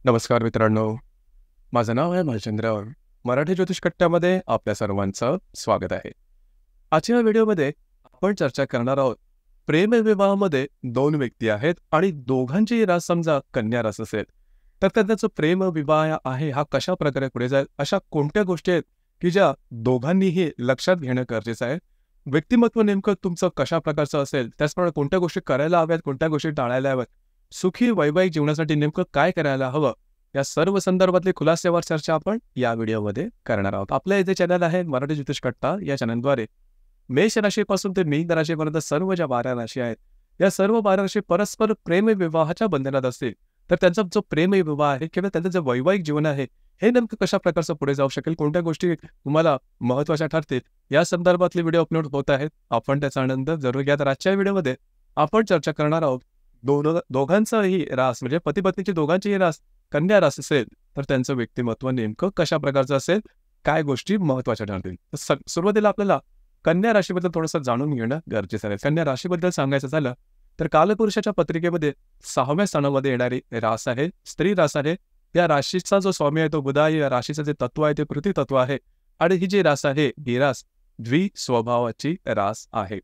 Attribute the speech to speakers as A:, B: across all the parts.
A: नमस्कार मित्रांनो, माझं नाव आहे भालचंद्र. मराठी ज्योतिष कट्ट्यामध्ये आपल्या सर्वांचं स्वागत आहे. आजच्या व्हिडिओमध्ये आपण चर्चा करणार आहोत. प्रेमविवाहामध्ये दोन व्यक्ती आहेत आणि दोघांची रास समजा कन्या रास असेल, तर त्यांचा प्रेमविवाह आहे हा कशा प्रकारे पुढे जाईल, अशा कोणत्या गोष्टी आहेत की ज्या दोघांनीही लक्षात घेणं गरजेचं आहे. व्यक्तिमत्व नेमकं तुमचं कशा प्रकारचं असेल, त्याचप्रमाणे कोणत्या गोष्टी करायला हव्यात, कोणत्या गोष्टी टाळायला हव्यात, सुखी वैवाहिक जीवनासाठी नेमकं काय करायला हवं, या सर्व संदर्भातली खुलासेवर चर्चा आपण या व्हिडिओमध्ये करणार आहोत. आपल्या इथे चॅनल आहे मराठी ज्योतिष कट्टा. या चॅनलद्वारे मेष राशीपासून ते मीन राशीपर्यंत सर्व ज्या 12 राशी आहेत, या सर्व 12 राशी परस्पर प्रेमविवाहाच्या बंधनात असतील, तर त्यांचा जो प्रेमविवाह आहे किंवा त्यांचं जे वैवाहिक जीवन आहे, हे नेमकं कशा प्रकारचं पुढे जाऊ शकेल, कोणत्या गोष्टी तुम्हाला महत्त्वाच्या ठरतील, या संदर्भातले व्हिडिओ अपलोड होत आहेत. आपण त्याचा आनंद जरूर घ्या. तर आजच्या व्हिडिओमध्ये आपण चर्चा करणार आहोत. दोघांचाही रास म्हणजे पती पत्नीची दोघांचीही रास कन्या रास असेल, तर त्यांचं व्यक्तिमत्व नेमकं कशा प्रकारचं असेल, काय गोष्टी महत्त्वाच्या ठरतील. तर सुरुवातीला आपल्याला कन्या राशीबद्दल थोडंसं जाणून घेणं गरजेचं आहे. कन्या राशीबद्दल सांगायचं झालं तर कालपुरुषाच्या पत्रिकेमध्ये 6व्या स्थानामध्ये येणारी रास आहे, स्त्री रास आहे. या राशीचा जो स्वामी आहे तो बुध आहे. या राशीचं जे तत्व आहे ते पृथ्वी तत्व आहे आणि ही जी रास आहे ही रास द्विस्वभावाची रास आहे.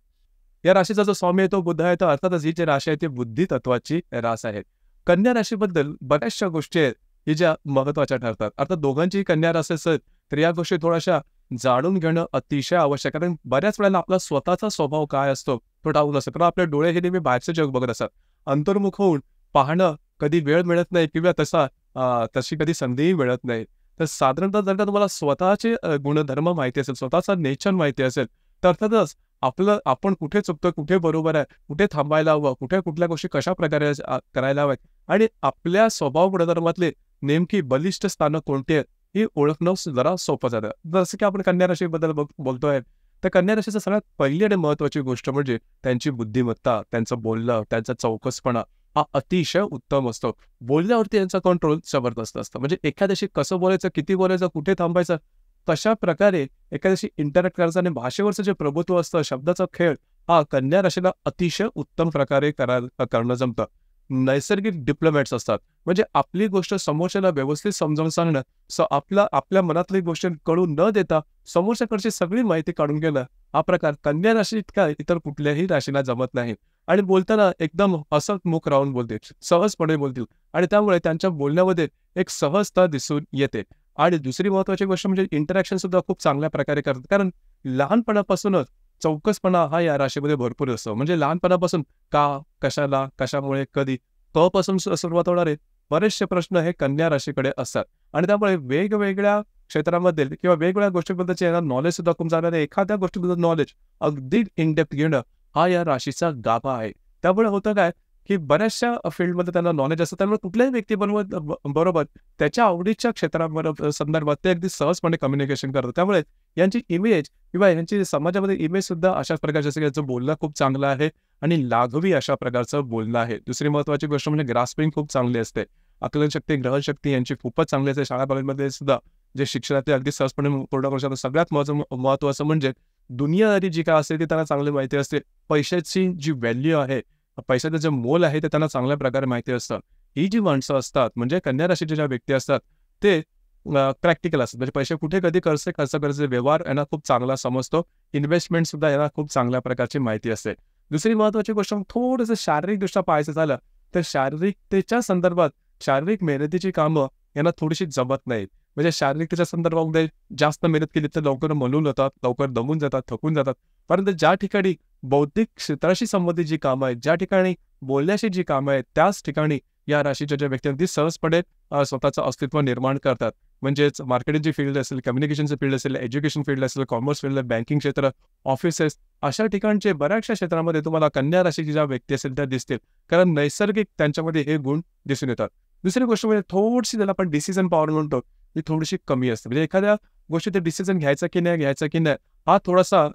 A: या राशीचा जो स्वामी आहे तो बुध आहे, तर अर्थातच ही जी राशी आहे ती बुद्धी तत्वाची रास आहे. कन्या राशीबद्दल बऱ्याचशा गोष्टी आहेत की ज्या महत्त्वाच्या ठरतात. अर्थात दोघांची कन्या राशी असेल तर या गोष्टी थोड्याशा जाणून घेणं अतिशय आवश्यक आहे. कारण बऱ्याच वेळेला आपला स्वतःचा स्वभाव काय असतो तो ठाऊक नसतो. कारण आपले डोळे हे नेहमी बाहेरचं जग बघत असतात. अंतर्मुख होऊन पाहणं कधी वेळ मिळत नाही किंवा तशी कधी संधीही मिळत नाही. तर साधारणतः जर का तुम्हाला स्वतःचे गुणधर्म माहिती असेल, स्वतःचा नेचर माहिती असेल, तर अर्थातच आपण कुठे चुकतो, कुठे बरोबर आहे, कुठे थांबायला हवं, कुठे कुठल्या गोष्टी कशा प्रकारे करायला हव्यात आणि आपल्या स्वभाव गुणधर्मातले नेमकी बलिष्ठ स्थानं कोणती आहेत ही ओळखणं जरा सोपं जातं. जसं की आपण कन्या राशीबद्दल बोलतोय, तर कन्या राशीचं सगळ्यात पहिली आणि महत्त्वाची गोष्ट म्हणजे त्यांची बुद्धिमत्ता, त्यांचं बोलणं, त्यांचा चौकसपणा हा अतिशय उत्तम असतो. बोलण्यावरती यांचा कंट्रोल जबरदस्त असतं. म्हणजे एखाद्याशी कसं बोलायचं, किती बोलायचं, कुठे थांबायचं, कशा प्रकारे एखाद्याशी इंटरॅक्ट करायचं आणि भाषेवरचं जे प्रभुत्व असतं, शब्दाचा खेळ, हा कन्या राशीला अतिशय उत्तम प्रकारे करणं जमतं. नैसर्गिक डिप्लोमॅट्स असतात. म्हणजे आपली गोष्ट समोरच्याला व्यवस्थित समजावून सांगणं, आपल्या मनातली गोष्ट कळून न देता समोरच्याकडची सगळी माहिती काढून घेणं, हा प्रकार कन्या राशीत काय इतर कुठल्याही राशीला जमत नाही. आणि बोलताना एकदम हसतमुख राहून बोलतील, सहजपणे बोलतील आणि त्यामुळे त्यांच्या बोलण्यामध्ये एक सहजता दिसून येते. आणि दुसरी महत्त्वाची गोष्ट म्हणजे इंटरॅक्शन सुद्धा खूप चांगल्या प्रकारे करतात. कारण लहानपणापासूनच चौकसपणा हा या राशीमध्ये भरपूर असतो. म्हणजे लहानपणापासून का, कशाला, कशामुळे, कधी, पासून सुरुवात होणारे बरेचसे प्रश्न हे कन्या राशीकडे असतात. आणि त्यामुळे वेगवेगळ्या क्षेत्रामध्ये किंवा वेगवेगळ्या गोष्टीबद्दलचे यांना नॉलेज सुद्धा खूप झालं आहे. एखाद्या गोष्टीबद्दल नॉलेज अगदी इन डेप्थ घेणं हा या राशीचा गाभा आहे. त्यामुळे होतं काय की बऱ्याचशा फील्डमध्ये त्यांना नॉलेज असतं. त्यामुळे कुठल्याही बरोबर त्याच्या आवडीच्या क्षेत्राबरोबर संदर्भात ते अगदी सहजपणे कम्युनिकेशन करतात. त्यामुळे यांची इमेज किंवा यांची समाजामध्ये इमेज सुद्धा अशाच प्रकारची असते की याचं बोलणं खूप चांगलं आहे आणि लाघवी अशा प्रकारचं बोलणं आहे. दुसरी महत्त्वाची गोष्ट म्हणजे ग्रास्पिंग खूप चांगली असते. आकलनशक्ती, ग्रहणशक्ती यांची खूपच चांगली असते. शाळा कॉलेजमध्ये सुद्धा जे शिक्षण ते अगदी सहजपणे पूर्ण करू शकतात. सगळ्यात महत्त्वाचं म्हणजे दुनियादारी जी काय असते ती त्यांना चांगली माहिती असते. पैशाची जी व्हॅल्यू आहे, पैशाचं जे मोल आहे ते त्यांना चांगल्या प्रकारे माहिती असतं. ही जी माणसं असतात म्हणजे कन्या राशीच्या ज्या व्यक्ती असतात ते प्रॅक्टिकल असतात. म्हणजे पैसे कुठे कधी खर्च करायचे व्यवहार यांना खूप चांगला समजतो. इन्व्हेस्टमेंट सुद्धा यांना खूप चांगल्या प्रकारची माहिती असते. दुसरी महत्त्वाची गोष्ट थोडंसं शारीरिकदृष्ट्या पाहायचं झालं तर शारीरिकतेच्या संदर्भात शारीरिक मेहनतीची कामं यांना थोडीशी जमत नाहीत. म्हणजे शारीरिकतेच्या संदर्भामध्ये जास्त मेहनत केली तर लवकर मलून जातात, लवकर दमून जातात, थकून जातात. परंतु ज्या ठिकाणी बौद्धिक क्षेत्राशी संबंधित जी कामं आहेत, ज्या ठिकाणी बोलण्याची जी कामं आहेत, त्याच ठिकाणी या राशीच्या ज्या व्यक्ती अगदी सहजपणे स्वतःचं अस्तित्व निर्माण करतात. म्हणजेच मार्केटिंगची फील्ड असेल, कम्युनिकेशनची फील्ड असेल, एज्युकेशन फील्ड असेल, कॉमर्स फील्ड, बँकिंग क्षेत्र, ऑफिसेस, अशा ठिकाणचे बऱ्याचशा क्षेत्रामध्ये तुम्हाला कन्या राशीची ज्या व्यक्ती असेल त्या दिसतील. कारण नैसर्गिक त्यांच्यामध्ये हे गुण दिसून येतात. दुसरी गोष्ट म्हणजे थोडीशी ज्याला आपण डिसिजन पॉवर म्हणतो ती थोडीशी कमी असते. म्हणजे एखाद्या गोष्टी डिसिजन घ्यायचा की नाही हा थोडासा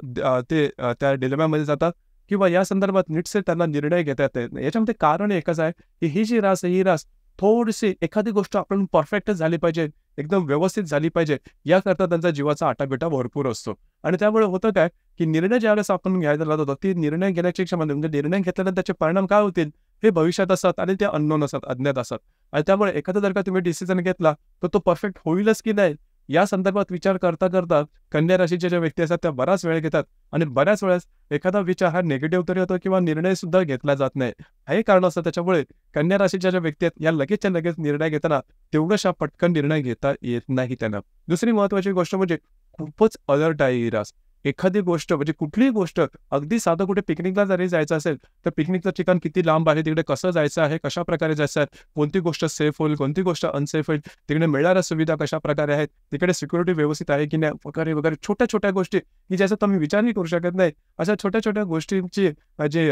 A: त्या डिलेम्यामध्ये जातात किंवा या संदर्भात नीटसे त्यांना निर्णय घेता येत नाही. याच्यामध्ये कारण एकच आहे की ही जी रास आहे ही रास थोडीशी एखादी गोष्ट आपण परफेक्टच झाली पाहिजे, एकदम व्यवस्थित झाली पाहिजे, याकरता त्यांचा जीवाचा आटापिटा भरपूर असतो. आणि त्यामुळे होतं काय की निर्णय ज्यावेळेस आपण घ्यायला जातो ती निर्णय घेण्याची क्षमता म्हणजे निर्णय घेतल्यानंतर त्याचे परिणाम काय होतील हे भविष्यात असतात आणि ते अननोन असतात, अज्ञात असतात. आणि त्यामुळे एखादा जर का तुम्ही डिसिजन घेतला, तर तो परफेक्ट होईलच की नाही, या संदर्भात विचार करता करता कन्या राशीच्या ज्या व्यक्ती असतात त्या बराच वेळ घेतात आणि बऱ्याच वेळेस एखादा विचार हा निगेटिव्ह तरी होतो किंवा निर्णय सुद्धा घेतला जात नाही. हे कारण असतं. त्याच्यामुळे कन्या राशीच्या ज्या व्यक्ती आहेत या लगेचच्या लगेच निर्णय घेताना तेवढाशा पटकन निर्णय घेता येत नाही त्यांना. दुसरी महत्त्वाची गोष्ट म्हणजे खूपच अलर्ट आहे ही रास. एखादी गोष्ट म्हणजे कुठलीही गोष्ट, अगदी साधं कुठे पिकनिकला जरी जायचं असेल, तर पिकनिकचं ठिकाण किती लांब आहे, तिकडे कसं जायचं आहे, कशाप्रकारे जायचं आहे, कोणती गोष्ट सेफ होईल, कोणती गोष्ट अनसेफ होईल, तिकडे मिळणाऱ्या सुविधा कशाप्रकारे आहेत, तिकडे सिक्युरिटी व्यवस्थित आहे की नाही, वगैरे वगैरे छोट्या-छोट्या गोष्टी की ज्याचा तुम्ही विचारही करू शकत नाही. अशा छोट्या-छोट्या गोष्टींची जे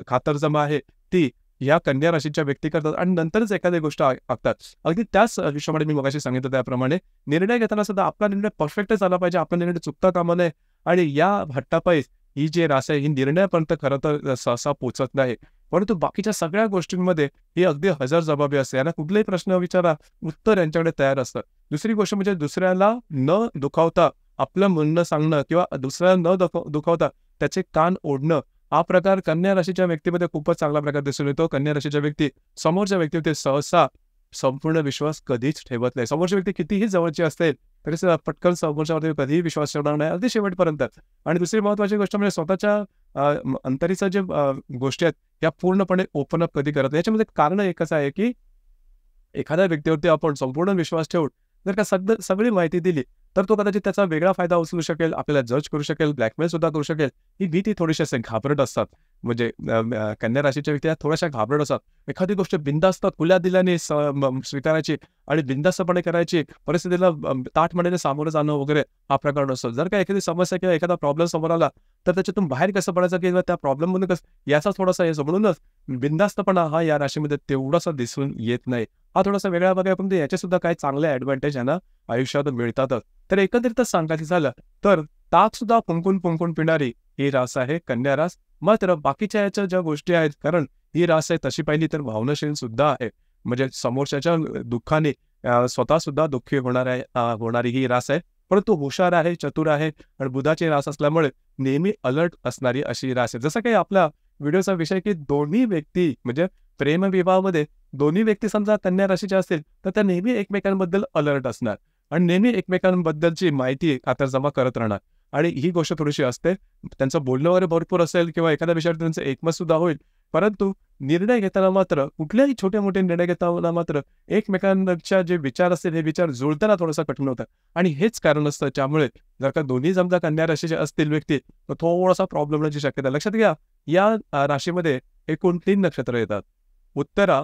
A: खातरजमा आहे ती या कन्या राशीच्या व्यक्ती करतात आणि नंतरच एखादी गोष्ट आखतात. अगदी त्याच हिशोबाने मी मगाशी सांगितलं त्याप्रमाणे निर्णय घेताना सुद्धा आपला निर्णय परफेक्टच झाला पाहिजे. आपला निर्णय चुकता कामा नये आणि या हट्टापायी ही जी रास आहे ही निर्णयापर्यंत खरं तर सहसा पोहोचत नाही. परंतु बाकीच्या सगळ्या गोष्टींमध्ये ही अगदी हजरजबाबी असते. यांना कुठलाही प्रश्न विचारा, उत्तर यांच्याकडे तयार असतं. दुसरी गोष्ट म्हणजे दुसऱ्याला न दुखावता आपलं म्हणणं सांगणं किंवा दुसऱ्याला न दुखावता त्याचे कान ओढणं, हा प्रकार कन्या राशीच्या व्यक्तीमध्ये खूपच चांगला प्रकार दिसून येतो. कन्या राशीच्या व्यक्ती समोरच्या व्यक्तीवर सहसा संपूर्ण विश्वास कधीच ठेवत नाही. समोरची व्यक्ती कितीही जवळची असेल तरी सुद्धा पटकन समोरच्यावरती कधीही विश्वास ठेवणार नाही, अगदी शेवटपर्यंत. आणि दुसरी महत्त्वाची गोष्ट म्हणजे स्वतःच्या अंतरीच्या जे गोष्टी आहेत या पूर्णपणे ओपन अप कधी करत नाही. याच्यामध्ये कारण एकच आहे की एखाद्या व्यक्तीवरती आपण संपूर्ण विश्वास ठेवून जर का सगळी माहिती दिली, तर तो कदाचित त्याचा वेगळा फायदा उचलू शकेल, आपल्याला जज करू शकेल, ब्लॅकमेल सुद्धा करू शकेल. ही भीती थोडीशी असे घाबरट असतात. म्हणजे कन्या राशीच्या व्यक्ती थोड्याशा घाबरट असतात. एखादी गोष्ट बिनधास्त खुल्या दिल्याने स्वीकारायची आणि बिनधास्तपणे करायची, परिस्थितीला ताठमानेने सामोरं जाणं वगैरे हा प्रकार नसतो. जर का एखादी समस्या किंवा एखादा प्रॉब्लेम समोर आला, तर त्याच्यातून बाहेर कसं पडायचं किंवा त्या प्रॉब्लेममधून कसं याचा थोडासा हे म्हणूनच बिनधास्तपणा हा या राशीमध्ये तेवढासा दिसून येत नाही. हा थोडासा वेगळा भाग आहे, पण याचे सुद्धा काही चांगले ॲडव्हान्टेज यांना आयुष्यात मिळतातच. तर एकंदरीतच सांगायचं झालं तर ताक सुद्धा फुंकून पिणारी ही रास आहे कन्या रास. मात्र बाकीच्या याच्या ज्या गोष्टी आहेत, कारण ही रास आहे तशी पाहिली तर भावनाशील सुद्धा आहे. म्हणजे समोरच्याच्या दुःखाने स्वतः सुद्धा दुःखी होणारी ही रास आहे. परंतु हुशार आहे, चतुर आहे आणि बुधाची रास असल्यामुळे नेहमी अलर्ट असणारी अशी रास आहे. जसं काही आपला व्हिडिओचा विषय की दोन्ही व्यक्ती म्हणजे प्रेमविवाहामध्ये दोन्ही व्यक्ती समजा कन्या राशीच्या असतील, तर त्या नेहमी एकमेकांबद्दल अलर्ट असणार आणि नेहमी एकमेकांबद्दलची माहिती खातरजमा करत राहणार. आणि ही गोष्ट थोडीशी असते. त्यांचं बोलणं वगैरे भरपूर असेल किंवा एखाद्या विषयावर त्यांचं एकमत सुद्धा होईल. परंतु निर्णय घेताना मात्र कुठल्याही छोटे-मोठे निर्णय घेताना मात्र एकमेकांच्या जे विचार असतील हे विचार जुळताना थोडंसं कठीण होतं. आणि हेच कारण असतं ज्यामुळे जर का दोन्ही समजा कन्या राशीचे असतील व्यक्ती, तर थोडासा प्रॉब्लेम होण्याची शक्यता. लक्षात घ्या, या राशीमध्ये एकूण 3 नक्षत्र येतात. उत्तरा,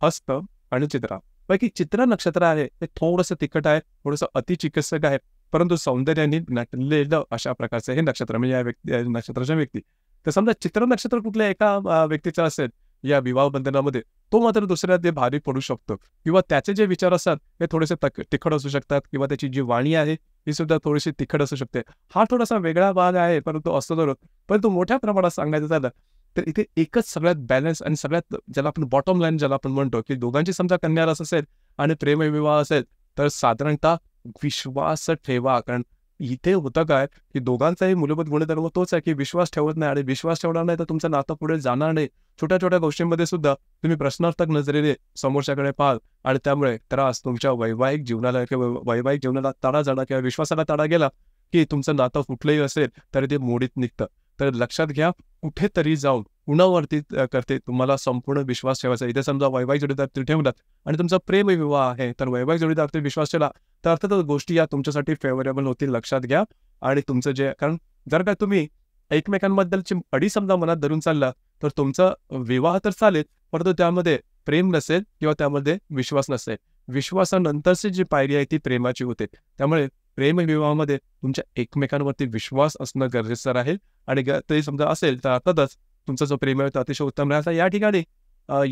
A: हस्त आणि चित्रा. पैकी चित्रा नक्षत्र आहे ते थोडंसं तिखट आहे, थोडंसं अतिचिकित्सक आहे, परंतु सौंदर्याने नटलेलं अशा प्रकारचं हे नक्षत्र म्हणजे या नक्षत्राच्या व्यक्ती. तर समजा चित्रा नक्षत्र कुठल्या एका व्यक्तीचं असेल या विवाह बंधनामध्ये, तो मात्र दुसऱ्या ते भारी पडू शकतो किंवा त्याचे जे विचार असतात ते थोडेसे तिखट असू शकतात किंवा त्याची जी वाणी आहे ही सुद्धा थोडीशी तिखट असू शकते. हा थोडासा वेगळा भाग आहे, परंतु मोठ्या प्रमाणात सांगायचं झालं तर इथे एकच सगळ्यात बॅलन्स आणि सगळ्यात ज्याला आपण बॉटम लाईन ज्याला आपण म्हणतो की दोघांची समजा कन्या रास असेल आणि प्रेमविवाह असेल, तर साधारणतः विश्वास ठेवा. कारण इथे होतं काय की दोघांचाही मूलभूत गुणधर्म तोच आहे की विश्वास ठेवत नाही आणि विश्वास ठेवणार नाही तर तुमचं नातं पुढे जाणार नाही. छोट्या-छोट्या गोष्टींमध्ये सुद्धा तुम्ही प्रश्नार्थक नजरेने समोरच्याकडे पाहाल आणि त्यामुळे त्रास तुमच्या वैवाहिक जीवनाला तडा जाणार किंवा विश्वासाला तडा गेला की तुमचं नातं कुठलंही असेल तरी ते मोडीत निघतं. तर लक्षात घ्या, कुठेतरी जाऊन कुणावरती करते तुम्हाला संपूर्ण विश्वास ठेवायचा. इथे समजा वैवाहिक जोडीदार ठेवलात आणि तुमचा प्रेमविवाह आहे, तर वैवाहिक जोडीदार विश्वास ठेवला तर अर्थातच गोष्टी या तुमच्यासाठी फेवरेबल होतील. लक्षात घ्या. आणि तुमचं जे कारण जर का तुम्ही एकमेकांबद्दलची अडी समजा मनात धरून चालला तर तुमचा विवाह तर चालेल, परंतु त्यामध्ये प्रेम नसेल किंवा त्यामध्ये विश्वास नसेल. विश्वासानंतरची जी पायरी आहे ती प्रेमाची होते. त्यामुळे प्रेमविवाहामध्ये तुमच्या एकमेकांवरती विश्वास असणं गरजेचं राहील आणि तरी समजा असेल तर अर्थातच तुमचा जो प्रेम आहे तो अतिशय उत्तम राहायचा. या ठिकाणी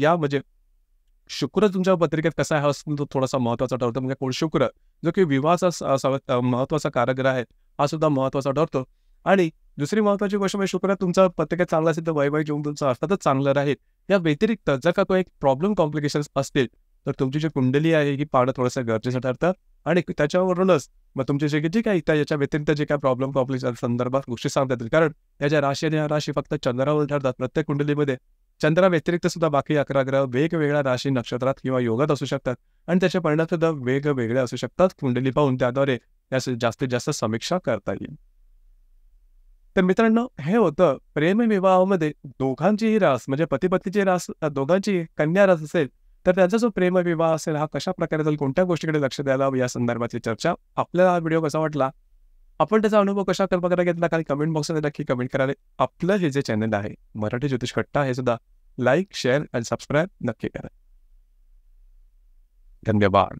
A: या म्हणजे शुक्र तुमच्या पत्रिकेत कसा आहे हा तो थोडासा महत्त्वाचा ठरतो. म्हणजे कोण शुक्र जो की विवाहाचा महत्त्वाचा कारग्रह आहे हा सुद्धा महत्त्वाचा ठरतो. आणि दुसरी महत्त्वाची गोष्ट म्हणजे शुक्र तुमचा पत्रिकेत चांगला असेल तर वैवाहिक जीवन तुमचं अर्थातच चांगलं राहील. या व्यतिरिक्त जर का तो एक प्रॉब्लेम कॉम्प्लिकेशन्स असतील तर तुमची जी कुंडली आहे ही पाहणं थोडंसं गरजेचं ठरतं आणि त्याच्यावरूनच मग तुमचे जे काही याच्या व्यतिरिक्त जे काही प्रॉब्लेम कॉम्प्लिकेशन संदर्भात गोष्टी सांगता येतील. कारण या ज्या राशी आणि ह्या राशी फक्त चंद्रावर ठरतात. प्रत्येक कुंडलीमध्ये चंद्रा व्यतिरिक्त सुद्धा बाकी 11 ग्रह वेगवेगळ्या राशी नक्षत्रात किंवा योगात असू शकतात आणि त्याचे परिणाम सुद्धा वेगवेगळे असू शकतात. कुंडली पाहून त्याद्वारे जास्तीत जास्त समीक्षा करता येईल. तर मित्रांनो, हे होतं प्रेमविवाहामध्ये दोघांचीही रास म्हणजे पती-पत्नीची रास दोघांची कन्या रास असेल तर त्यांचा जो प्रेमविवाह असेल हा कशा प्रकारे जाईल, कोणत्या गोष्टीकडे लक्ष द्यायला हवं या संदर्भातली चर्चा. आपल्याला हा व्हिडिओ कसा वाटला, आपण त्याचा अनुभव कशा प्रकारे घेतला, काही कमेंट बॉक्समध्ये नक्की कमेंट करावे. आपलं हे जे चॅनल आहे मराठी ज्योतिष कट्टा हे सुद्धा लाईक, शेअर आणि सबस्क्राईब नक्की करा. धन्यवाद.